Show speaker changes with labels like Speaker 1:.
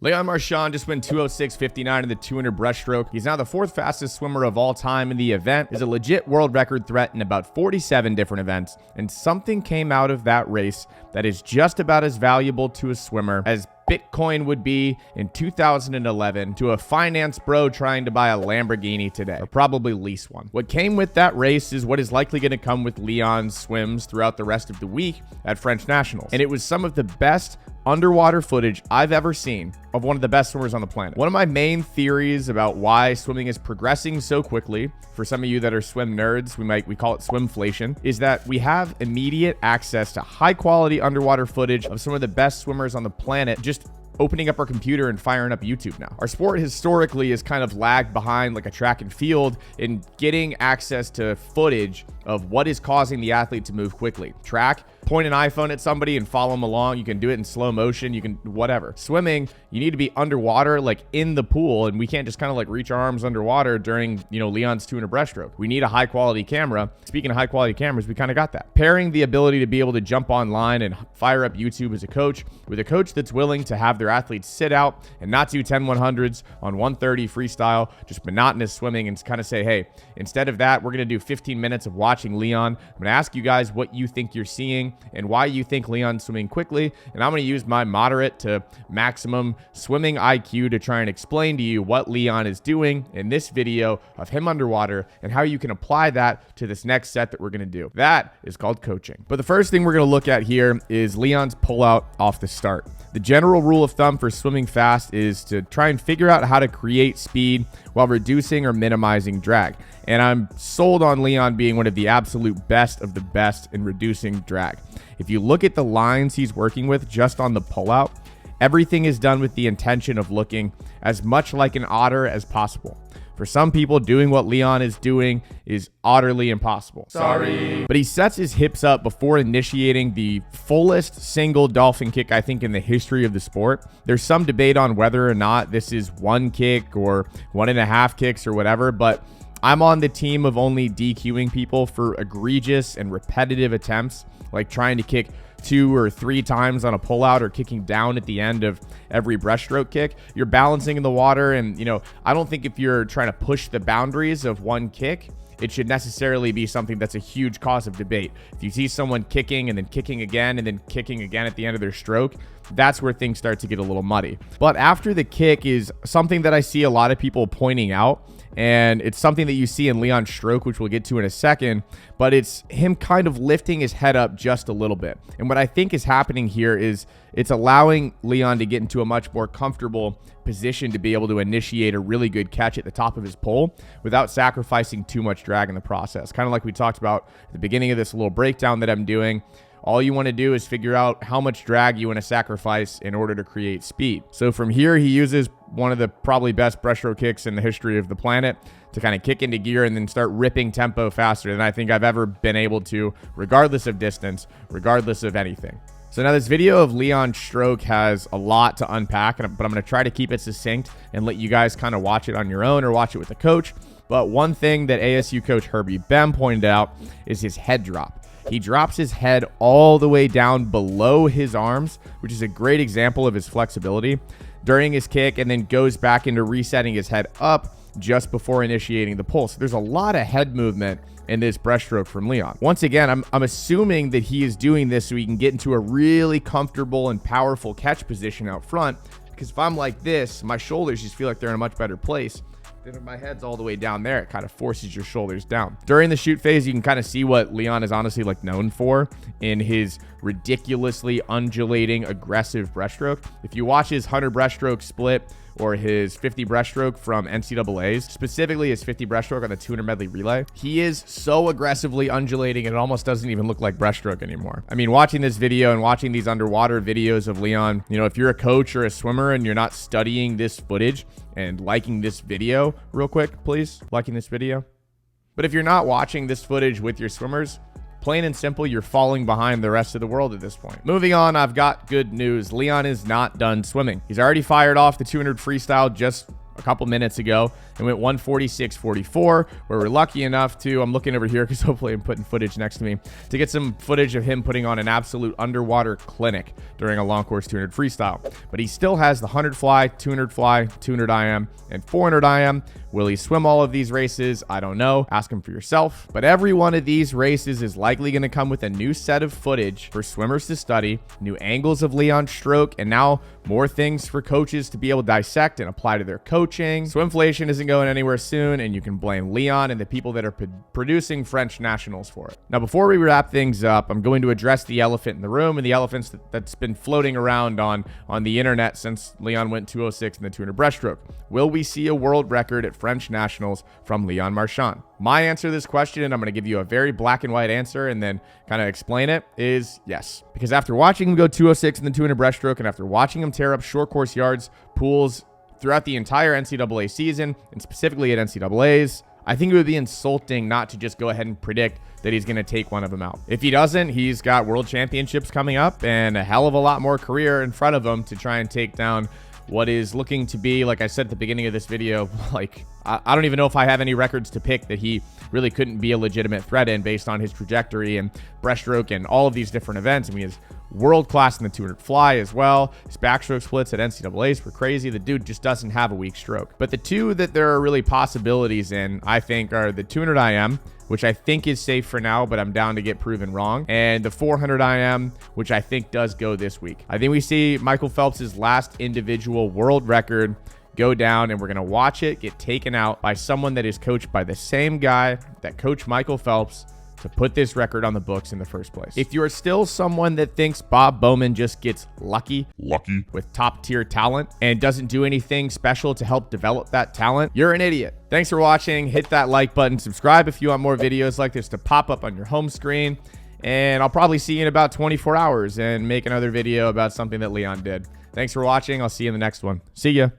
Speaker 1: Leon Marchand just went 206.59 in the 200 breaststroke. He's now the fourth fastest swimmer of all time in the event, is a legit world record threat in about 47 different events, and something came out of that race that is just about as valuable to a swimmer as Bitcoin would be in 2011 to a finance bro trying to buy a Lamborghini today, or probably lease one. What came with that race is what is likely going to come with Leon's swims throughout the rest of the week at French Nationals, and it was some of the best underwater footage I've ever seen of one of the best swimmers on the planet. One of my main theories about why swimming is progressing so quickly, for some of you that are swim nerds, we call it swimflation, is that we have immediate access to high quality underwater footage of some of the best swimmers on the planet just opening up our computer and firing up YouTube now. Our sport historically is kind of lagged behind like a track and field in getting access to footage of what is causing the athlete to move quickly. Track, point an iPhone at somebody and follow them along. You can do it in slow motion. You can whatever. Swimming, you need to be underwater, like in the pool, and we can't just kind of like reach our arms underwater during, Leon's 200 breaststroke. We need a high quality camera. Speaking of high quality cameras, we kind of got that. Pairing the ability to be able to jump online and fire up YouTube as a coach with a coach that's willing to have their athletes sit out and not do 10-100s on 130 freestyle, just monotonous swimming, and kind of say, hey, instead of that, we're going to do 15 minutes of watching Leon. I'm going to ask you guys what you think you're seeing and why you think Leon's swimming quickly, and I'm going to use my moderate to maximum swimming IQ to try and explain to you what Leon is doing in this video of him underwater and how you can apply that to this next set that we're going to do. That is called coaching. But the first thing we're going to look at here is Leon's pullout off the start. The general rule of thumb for swimming fast is to try and figure out how to create speed while reducing or minimizing drag. And I'm sold on Leon being one of the absolute best of the best in reducing drag. If you look at the lines he's working with just on the pullout, everything is done with the intention of looking as much like an otter as possible. For some people, doing what Leon is doing is utterly impossible. Sorry. But he sets his hips up before initiating the fullest single dolphin kick, I think, in the history of the sport. There's some debate on whether or not this is one kick or 1.5 kicks or whatever, but I'm on the team of only DQing people for egregious and repetitive attempts, like trying to kick 2 or 3 times on a pullout or kicking down at the end of every breaststroke kick. You're balancing in the water, and I don't think if you're trying to push the boundaries of one kick, it should necessarily be something that's a huge cause of debate. If you see someone kicking and then kicking again and then kicking again at the end of their stroke, that's where things start to get a little muddy. But after the kick is something that I see a lot of people pointing out, and it's something that you see in Leon's stroke, which we'll get to in a second, but it's him kind of lifting his head up just a little bit. And what I think is happening here is it's allowing Leon to get into a much more comfortable position to be able to initiate a really good catch at the top of his pole without sacrificing too much drag in the process. Kind of like we talked about at the beginning of this little breakdown that I'm doing. All you want to do is figure out how much drag you want to sacrifice in order to create speed. So from here, he uses one of the probably best breaststroke kicks in the history of the planet to kind of kick into gear and then start ripping tempo faster than I think I've ever been able to, regardless of distance, regardless of anything. So now this video of Leon's stroke has a lot to unpack, but I'm going to try to keep it succinct and let you guys kind of watch it on your own or watch it with a coach. But one thing that ASU coach Herbie Bem pointed out is his head drop. He drops his head all the way down below his arms, which is a great example of his flexibility during his kick, and then goes back into resetting his head up just before initiating the pull. So there's a lot of head movement in this breaststroke from Leon. Once again, I'm assuming that he is doing this so he can get into a really comfortable and powerful catch position out front, because if I'm like this, my shoulders just feel like they're in a much better place. Then if my head's all the way down there, it kind of forces your shoulders down. During the shoot phase, you can kind of see what Leon is honestly known for in his ridiculously undulating, aggressive breaststroke. If you watch his 100 breaststroke split or his 50 breaststroke from NCAAs, specifically his 50 breaststroke on the 200 medley relay, he is so aggressively undulating and it almost doesn't even look like breaststroke anymore. I mean, watching this video and watching these underwater videos of Leon, if you're a coach or a swimmer and you're not studying this footage and liking this video real quick, please, liking this video. But if you're not watching this footage with your swimmers, plain and simple, you're falling behind the rest of the world at this point. Moving on, I've got good news. Leon is not done swimming. He's already fired off the 200 freestyle just a couple minutes ago and went 146.44, where we're lucky enough to, I'm looking over here because hopefully I'm putting footage next to me, to get some footage of him putting on an absolute underwater clinic during a long course 200 freestyle. But he still has the 100 fly, 200 fly, 200 IM, and 400 IM. Will he swim all of these races? I don't know. Ask him for yourself. But every one of these races is likely going to come with a new set of footage for swimmers to study, new angles of Leon's stroke, and now more things for coaches to be able to dissect and apply to their coaching. Swimflation isn't going anywhere soon, and you can blame Leon and the people that are producing French nationals for it. Now, before we wrap things up, I'm going to address the elephant in the room and the elephants that's been floating around on the internet since Leon went 206 in the 200 breaststroke. Will we see a world record at French nationals from Leon Marchand? My answer to this question, and I'm going to give you a very black and white answer and then kind of explain it, is yes. Because after watching him go 206 in the 200 breaststroke and after watching him tear up short course yards, pools throughout the entire NCAA season, and specifically at NCAAs, I think it would be insulting not to just go ahead and predict that he's going to take one of them out. If he doesn't, he's got world championships coming up and a hell of a lot more career in front of him to try and take down what is looking to be, like I said at the beginning of this video, like I don't even know if I have any records to pick that he really couldn't be a legitimate threat in based on his trajectory and breaststroke and all of these different events. I mean, he's world class in the 200 fly as well. His backstroke splits at NCAAs were crazy. The dude just doesn't have a weak stroke. But the two that there are really possibilities in, I think, are the 200 IM, which I think is safe for now, but I'm down to get proven wrong, and the 400 IM, which I think does go this week. I think we see Michael Phelps's last individual world record go down, and we're going to watch it get taken out by someone that is coached by the same guy that coached Michael Phelps to put this record on the books in the first place. If you're still someone that thinks Bob Bowman just gets lucky with top tier talent and doesn't do anything special to help develop that talent, you're an idiot. Thanks for watching. Hit that like button, subscribe if you want more videos like this to pop up on your home screen, and I'll probably see you in about 24 hours and make another video about something that Leon did. Thanks for watching. I'll see you in the next one. See ya.